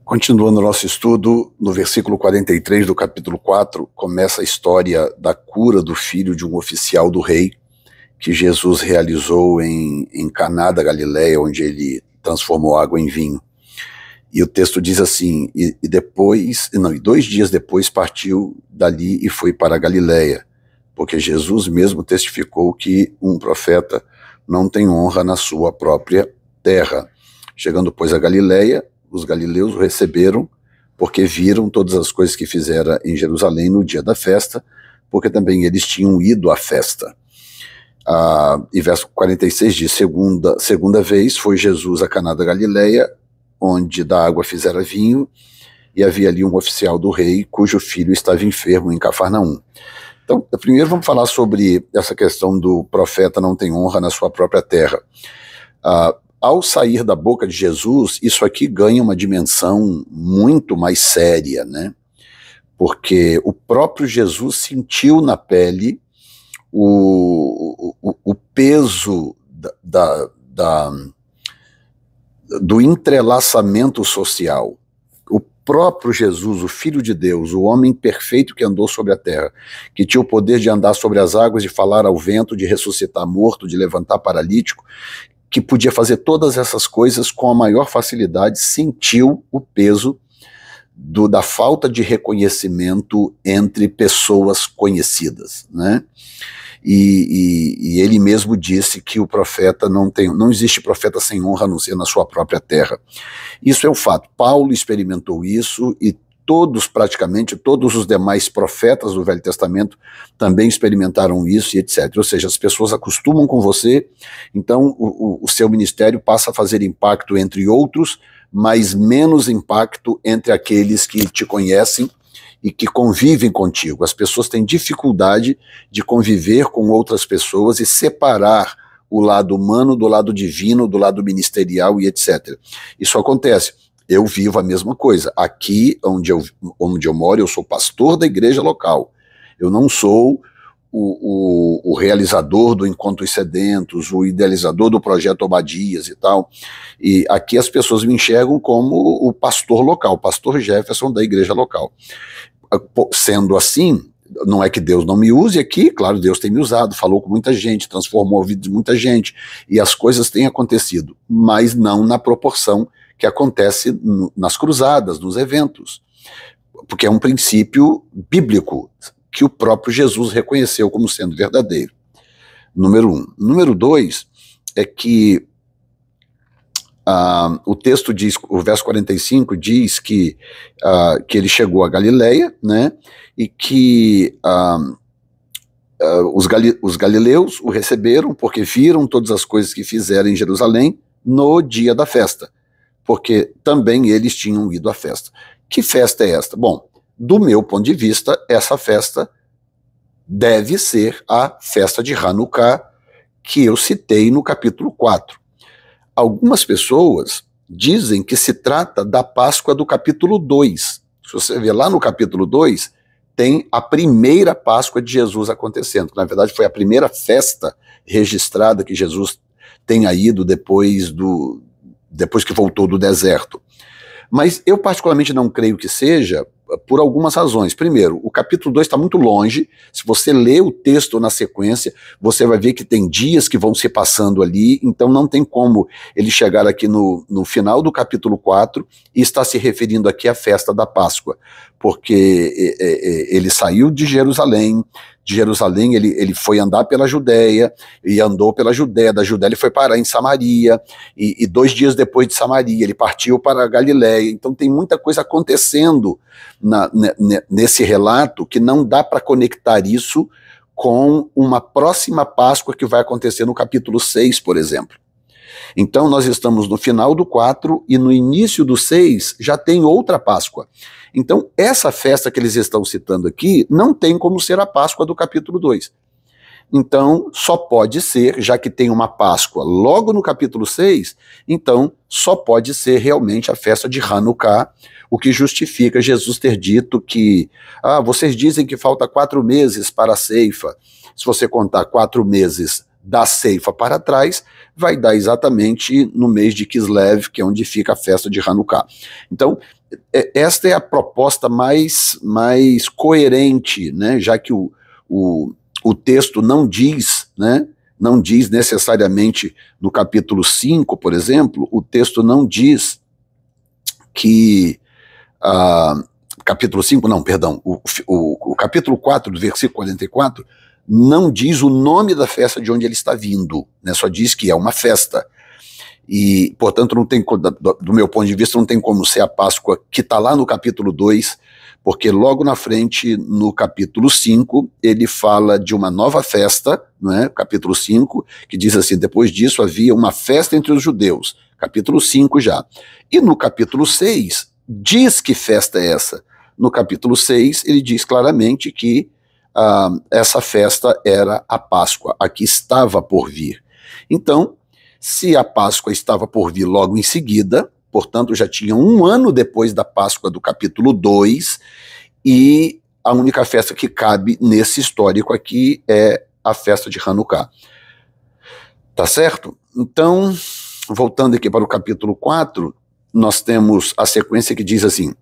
Continuando o nosso estudo, no versículo 43 do capítulo 4, começa a história da cura do filho de um oficial do rei, que Jesus realizou em Caná da Galileia, onde ele transformou água em vinho. E o texto diz assim, e 2 dias depois partiu dali e foi para a Galileia, porque Jesus mesmo testificou que um profeta não tem honra na sua própria terra. Chegando, pois, a Galileia, os galileus o receberam, porque viram todas as coisas que fizera em Jerusalém no dia da festa, porque também eles tinham ido à festa. E verso 46 diz, segunda vez foi Jesus a Caná da Galileia, onde da água fizera vinho, e havia ali um oficial do rei, cujo filho estava enfermo em Cafarnaum. Então, primeiro vamos falar sobre essa questão do profeta não tem honra na sua própria terra. Ao sair da boca de Jesus, isso aqui ganha uma dimensão muito mais séria, né? Porque o próprio Jesus sentiu na pele o peso do entrelaçamento social. O próprio Jesus, o Filho de Deus, o homem perfeito que andou sobre a terra, que tinha o poder de andar sobre as águas, de falar ao vento, de ressuscitar morto, de levantar paralítico, que podia fazer todas essas coisas com a maior facilidade, sentiu o peso da falta de reconhecimento entre pessoas conhecidas, né? E ele mesmo disse que o profeta não existe profeta sem honra a não ser na sua própria terra. Isso é um fato. Paulo experimentou isso e praticamente todos os demais profetas do Velho Testamento também experimentaram isso e etc. Ou seja, as pessoas acostumam com você, então o seu ministério passa a fazer impacto entre outros, mas menos impacto entre aqueles que te conhecem e que convivem contigo. As pessoas têm dificuldade de conviver com outras pessoas e separar o lado humano do lado divino, do lado ministerial e etc. Isso acontece. Eu vivo a mesma coisa. Aqui onde eu moro, eu sou pastor da igreja local. Eu não sou o realizador do Encontros Sedentos, o idealizador do Projeto Obadias e tal. E aqui as pessoas me enxergam como o pastor local, o pastor Jefferson da igreja local. Sendo assim, não é que Deus não me use aqui, claro, Deus tem me usado, falou com muita gente, transformou a vida de muita gente, e as coisas têm acontecido, mas não na proporção que acontece nas cruzadas, nos eventos, porque é um princípio bíblico que o próprio Jesus reconheceu como sendo verdadeiro. Número 1. Número 2 é que o texto diz, o verso 45 diz que ele chegou a Galileia, né, e que os galileus o receberam porque viram todas as coisas que fizeram em Jerusalém no dia da festa, porque também eles tinham ido à festa. Que festa é esta? Bom, do meu ponto de vista, essa festa deve ser a festa de Hanukkah, que eu citei no capítulo 4. Algumas pessoas dizem que se trata da Páscoa do capítulo 2. Se você ver lá no capítulo 2, tem a primeira Páscoa de Jesus acontecendo, que na verdade foi a primeira festa registrada que Jesus tenha ido depois que voltou do deserto. Mas eu particularmente não creio que seja, por algumas razões. Primeiro, o capítulo 2 está muito longe. Se você lê o texto na sequência, você vai ver que tem dias que vão se passando ali, então não tem como ele chegar aqui no final do capítulo 4 e estar se referindo aqui à festa da Páscoa, porque ele saiu de Jerusalém ele foi andar pela Judéia, e andou pela Judéia, da Judéia ele foi parar em Samaria, e 2 dias depois de Samaria ele partiu para a Galileia. Então tem muita coisa acontecendo nesse relato que não dá para conectar isso com uma próxima Páscoa que vai acontecer no capítulo 6, por exemplo. Então nós estamos no final do 4 e no início do 6 já tem outra Páscoa. Então essa festa que eles estão citando aqui não tem como ser a Páscoa do capítulo 2. Então só pode ser, já que tem uma Páscoa logo no capítulo 6, então só pode ser realmente a festa de Hanukkah, o que justifica Jesus ter dito que vocês dizem que falta 4 meses para a ceifa. Se você contar 4 meses da ceifa para trás, vai dar exatamente no mês de Kislev, que é onde fica a festa de Hanukkah. Então, esta é a proposta mais coerente, né? Já que o texto não diz, né? Não diz necessariamente no capítulo 5, por exemplo, o texto não diz que capítulo 5, não, perdão, o capítulo 4 do versículo 44 não diz o nome da festa de onde ele está vindo, né? Só diz que é uma festa. E, portanto, não tem, do meu ponto de vista, não tem como ser a Páscoa que está lá no capítulo 2, porque logo na frente, no capítulo 5, ele fala de uma nova festa, né? Capítulo 5, que diz assim: depois disso havia uma festa entre os judeus, capítulo 5 já. E no capítulo 6, diz que festa é essa. No capítulo 6, ele diz claramente que essa festa era a Páscoa, a que estava por vir. Então, se a Páscoa estava por vir logo em seguida, portanto já tinha um ano depois da Páscoa do capítulo 2, e a única festa que cabe nesse histórico aqui é a festa de Hanukkah. Tá certo? Então, voltando aqui para o capítulo 4, nós temos a sequência que diz assim: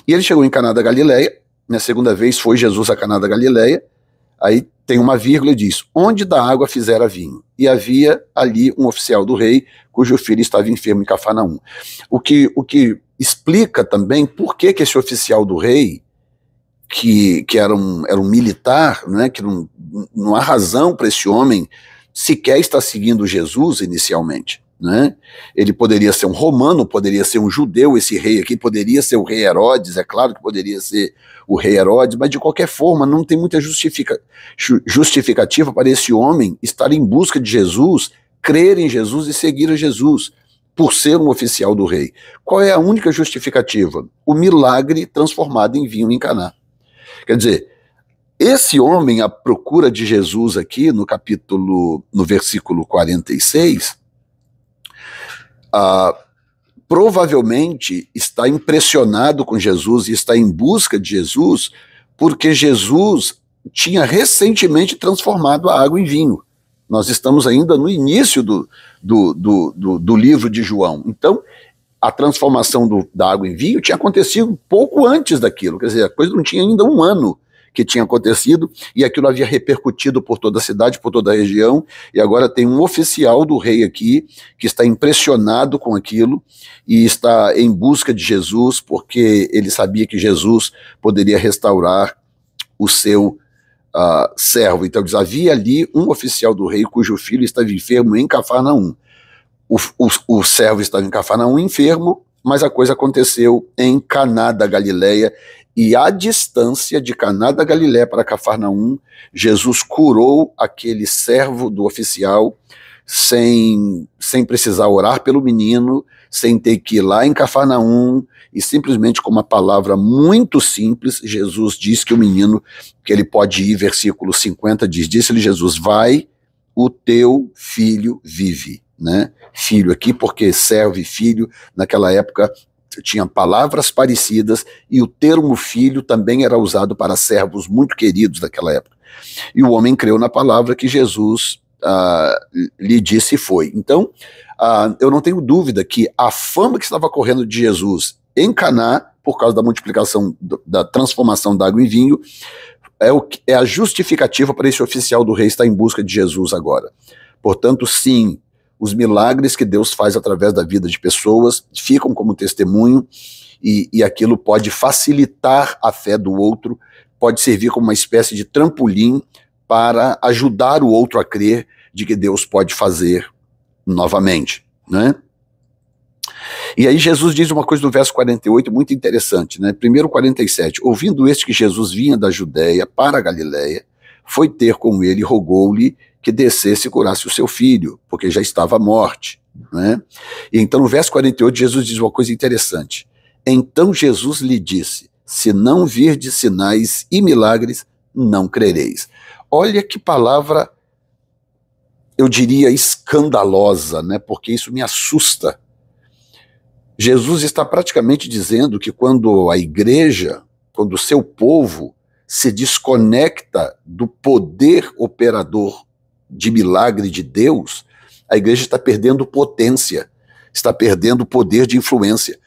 e ele chegou em Caná da Galileia, na segunda vez foi Jesus a Caná da Galileia, aí tem uma vírgula e diz: onde da água fizera vinho. E havia ali um oficial do rei, cujo filho estava enfermo em Cafarnaum. O que explica também por que esse oficial do rei, que era um militar, né, que não há razão para esse homem sequer estar seguindo Jesus inicialmente. Né? Ele poderia ser um romano, poderia ser um judeu, esse rei aqui poderia ser o rei Herodes, é claro que poderia ser o rei Herodes, mas de qualquer forma não tem muita justificativa para esse homem estar em busca de Jesus, crer em Jesus e seguir a Jesus, por ser um oficial do rei. Qual é a única justificativa? O milagre transformado em vinho em Caná. Quer dizer, esse homem à procura de Jesus aqui no versículo 46, provavelmente está impressionado com Jesus e está em busca de Jesus, porque Jesus tinha recentemente transformado a água em vinho. Nós estamos ainda no início do livro de João. Então, a transformação da água em vinho tinha acontecido pouco antes daquilo, quer dizer, a coisa não tinha ainda um ano que tinha acontecido, e aquilo havia repercutido por toda a cidade, por toda a região, e agora tem um oficial do rei aqui, que está impressionado com aquilo, e está em busca de Jesus, porque ele sabia que Jesus poderia restaurar o seu servo. Então diz: havia ali um oficial do rei, cujo filho estava enfermo em Cafarnaum. O servo estava em Cafarnaum enfermo, mas a coisa aconteceu em Caná da Galileia, e à distância de Caná da Galileia para Cafarnaum, Jesus curou aquele servo do oficial sem precisar orar pelo menino, sem ter que ir lá em Cafarnaum, e simplesmente com uma palavra muito simples, Jesus diz que o menino, que ele pode ir, versículo 50 diz: disse-lhe Jesus: vai, o teu filho vive. Né? Filho aqui, porque servo e filho, naquela época, tinha palavras parecidas, e o termo filho também era usado para servos muito queridos daquela época. E o homem creu na palavra que Jesus lhe disse e foi. Então, eu não tenho dúvida que a fama que estava correndo de Jesus em Caná, por causa da multiplicação, da transformação da água em vinho, é a justificativa para esse oficial do rei estar em busca de Jesus agora. Portanto, sim, os milagres que Deus faz através da vida de pessoas ficam como testemunho, e aquilo pode facilitar a fé do outro, pode servir como uma espécie de trampolim para ajudar o outro a crer de que Deus pode fazer novamente, né? E aí Jesus diz uma coisa no verso 48 muito interessante, né? Primeiro 47, ouvindo este que Jesus vinha da Judéia para a Galiléia, foi ter com ele e rogou-lhe que descesse e curasse o seu filho, porque já estava à morte, né? E então no verso 48 Jesus diz uma coisa interessante: então Jesus lhe disse: se não virdes sinais e milagres, não crereis. Olha que palavra, eu diria, escandalosa, né? Porque isso me assusta. Jesus está praticamente dizendo que quando a igreja, quando o seu povo se desconecta do poder operador de milagre de Deus, a igreja está perdendo potência, está perdendo poder de influência.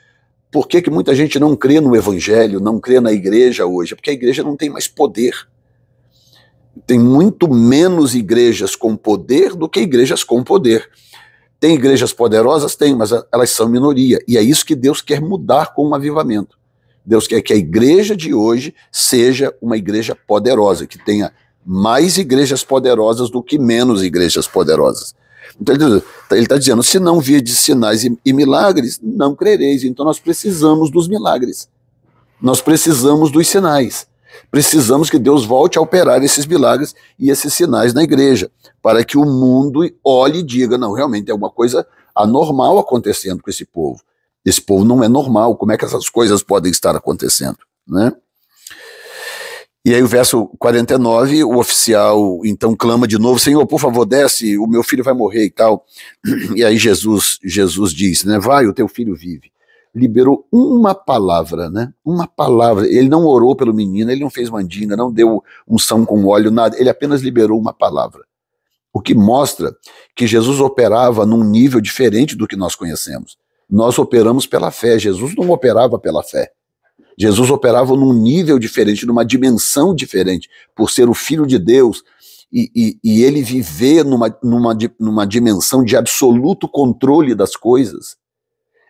Por que muita gente não crê no evangelho, não crê na igreja hoje? Porque a igreja não tem mais poder. Tem muito menos igrejas com poder do que igrejas com poder. Tem igrejas poderosas? Tem, mas elas são minoria. E é isso que Deus quer mudar com um avivamento. Deus quer que a igreja de hoje seja uma igreja poderosa, que tenha mais igrejas poderosas do que menos igrejas poderosas. Então ele está dizendo, se não virdes sinais e milagres, não crereis. Então nós precisamos dos milagres. Nós precisamos dos sinais. Precisamos que Deus volte a operar esses milagres e esses sinais na igreja, para que o mundo olhe e diga, não, realmente é uma coisa anormal acontecendo com esse povo. Esse povo não é normal, como é que essas coisas podem estar acontecendo, né? E aí o verso 49, o oficial então clama de novo, Senhor, por favor, desce, o meu filho vai morrer e tal. E aí Jesus diz, né, vai, o teu filho vive. Liberou uma palavra, né? Uma palavra. Ele não orou pelo menino, ele não fez mandinga, não deu unção com óleo, nada. Ele apenas liberou uma palavra. O que mostra que Jesus operava num nível diferente do que nós conhecemos. Nós operamos pela fé, Jesus não operava pela fé. Jesus operava num nível diferente, numa dimensão diferente, por ser o Filho de Deus e ele viver numa dimensão de absoluto controle das coisas.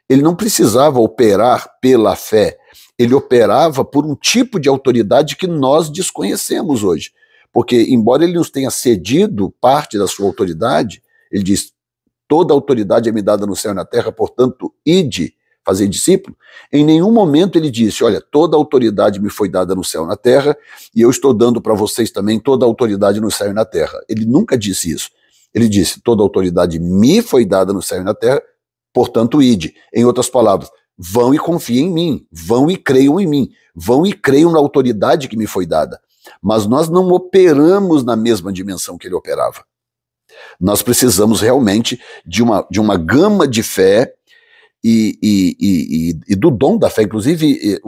Ele não precisava operar pela fé, ele operava por um tipo de autoridade que nós desconhecemos hoje. Porque, embora ele nos tenha cedido parte da sua autoridade, ele diz, toda autoridade é me dada no céu e na terra, portanto, ide, fazer discípulo. Em nenhum momento ele disse, olha, toda autoridade me foi dada no céu e na terra, e eu estou dando para vocês também toda autoridade no céu e na terra. Ele nunca disse isso. Ele disse, toda autoridade me foi dada no céu e na terra, portanto, ide. Em outras palavras, vão e confiem em mim, vão e creiam em mim, vão e creiam na autoridade que me foi dada. Mas nós não operamos na mesma dimensão que ele operava. Nós precisamos realmente de uma gama de fé e do dom da fé. Inclusive,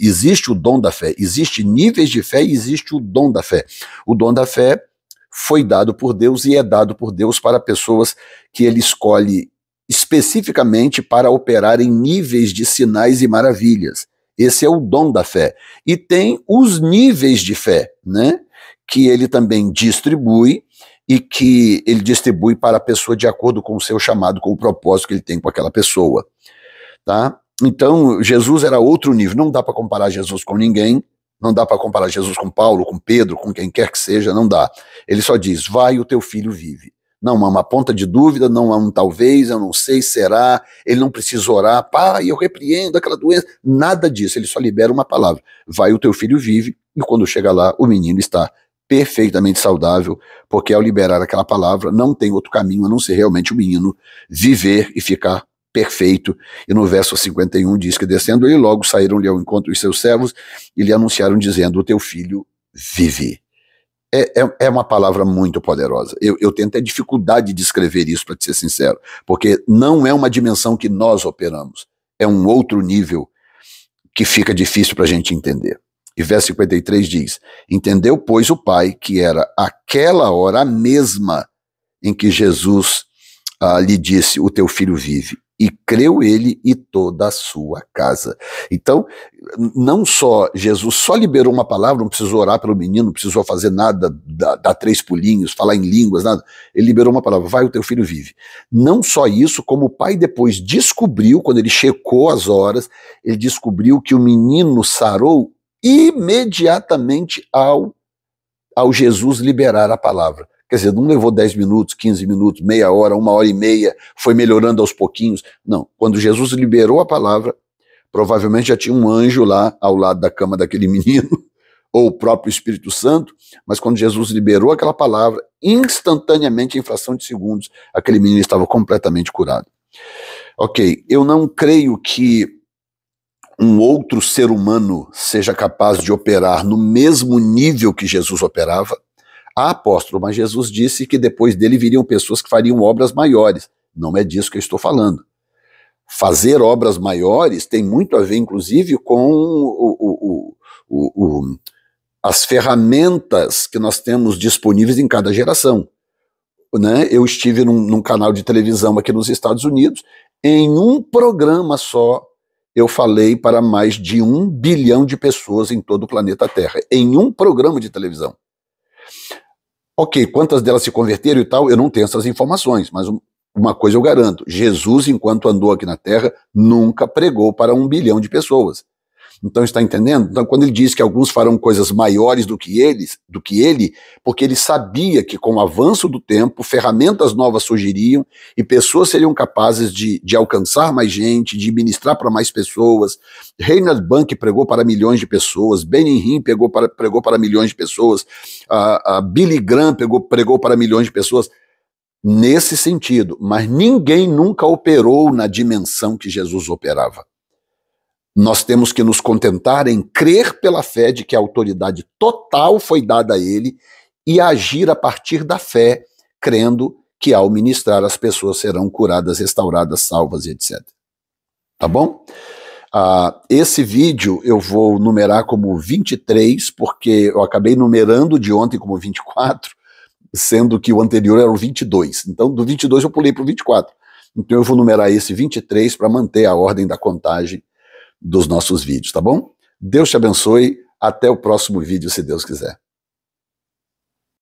existe o dom da fé, existe níveis de fé e existe o dom da fé. O dom da fé foi dado por Deus e é dado por Deus para pessoas que ele escolhe especificamente para operar em níveis de sinais e maravilhas. Esse é o dom da fé. E tem os níveis de fé, né? Que ele também distribui e que ele distribui para a pessoa de acordo com o seu chamado, com o propósito que ele tem com aquela pessoa, tá? Então, Jesus era outro nível, não dá para comparar Jesus com ninguém, não dá para comparar Jesus com Paulo, com Pedro, com quem quer que seja, não dá. Ele só diz, vai, o teu filho vive. Não há uma ponta de dúvida, não há um talvez, eu não sei, será, ele não precisa orar, pai, eu repreendo aquela doença, nada disso, ele só libera uma palavra, vai, o teu filho vive, e quando chega lá, o menino está perfeitamente saudável, porque ao liberar aquela palavra, não tem outro caminho a não ser realmente o menino viver e ficar perfeito. E no verso 51 diz que descendo ele, logo saíram-lhe ao encontro os seus servos e lhe anunciaram dizendo, o teu filho vive. É uma palavra muito poderosa. Eu tenho até dificuldade de descrever isso, para te ser sincero, porque não é uma dimensão que nós operamos, é um outro nível que fica difícil para a gente entender. E verso 53 diz, entendeu, pois, o pai que era aquela hora a mesma em que Jesus lhe disse, o teu filho vive. E creu ele e toda a sua casa. Então, não só Jesus só liberou uma palavra, não precisou orar pelo menino, não precisou fazer nada, dar 3 pulinhos, falar em línguas, nada. Ele liberou uma palavra, vai, o teu filho vive. Não só isso, como o pai depois descobriu, quando ele checou as horas, ele descobriu que o menino sarou imediatamente ao Jesus liberar a palavra. Quer dizer, não levou 10 minutos, 15 minutos, meia hora, 1h30, foi melhorando aos pouquinhos. Não, quando Jesus liberou a palavra, provavelmente já tinha um anjo lá ao lado da cama daquele menino, ou o próprio Espírito Santo, mas quando Jesus liberou aquela palavra, instantaneamente, em fração de segundos, aquele menino estava completamente curado. Ok, eu não creio que um outro ser humano seja capaz de operar no mesmo nível que Jesus operava. Apóstolo, mas Jesus disse que depois dele viriam pessoas que fariam obras maiores. Não é disso que eu estou falando. Fazer obras maiores tem muito a ver, inclusive, com as ferramentas que nós temos disponíveis em cada geração. Né? Eu estive num canal de televisão aqui nos Estados Unidos, em um programa só, eu falei para mais de 1 bilhão de pessoas em todo o planeta Terra, em um programa de televisão. Ok, quantas delas se converteram e tal, eu não tenho essas informações, mas uma coisa eu garanto, Jesus, enquanto andou aqui na Terra, nunca pregou para 1 bilhão de pessoas. Então, está entendendo? Então, quando ele diz que alguns farão coisas maiores do que ele, porque ele sabia que com o avanço do tempo, ferramentas novas surgiriam e pessoas seriam capazes de alcançar mais gente, de ministrar para mais pessoas. Reinhard Bonnke pregou para milhões de pessoas, Benny Hinn pregou para milhões de pessoas, a Billy Graham pregou para milhões de pessoas. Nesse sentido, mas ninguém nunca operou na dimensão que Jesus operava. Nós temos que nos contentar em crer pela fé de que a autoridade total foi dada a ele e agir a partir da fé, crendo que ao ministrar as pessoas serão curadas, restauradas, salvas e etc. Tá bom? Esse vídeo eu vou numerar como 23, porque eu acabei numerando de ontem como 24, sendo que o anterior era o 22. Então, do 22 eu pulei para o 24. Então eu vou numerar esse 23 para manter a ordem da contagem dos nossos vídeos, tá bom? Deus te abençoe, até o próximo vídeo, se Deus quiser.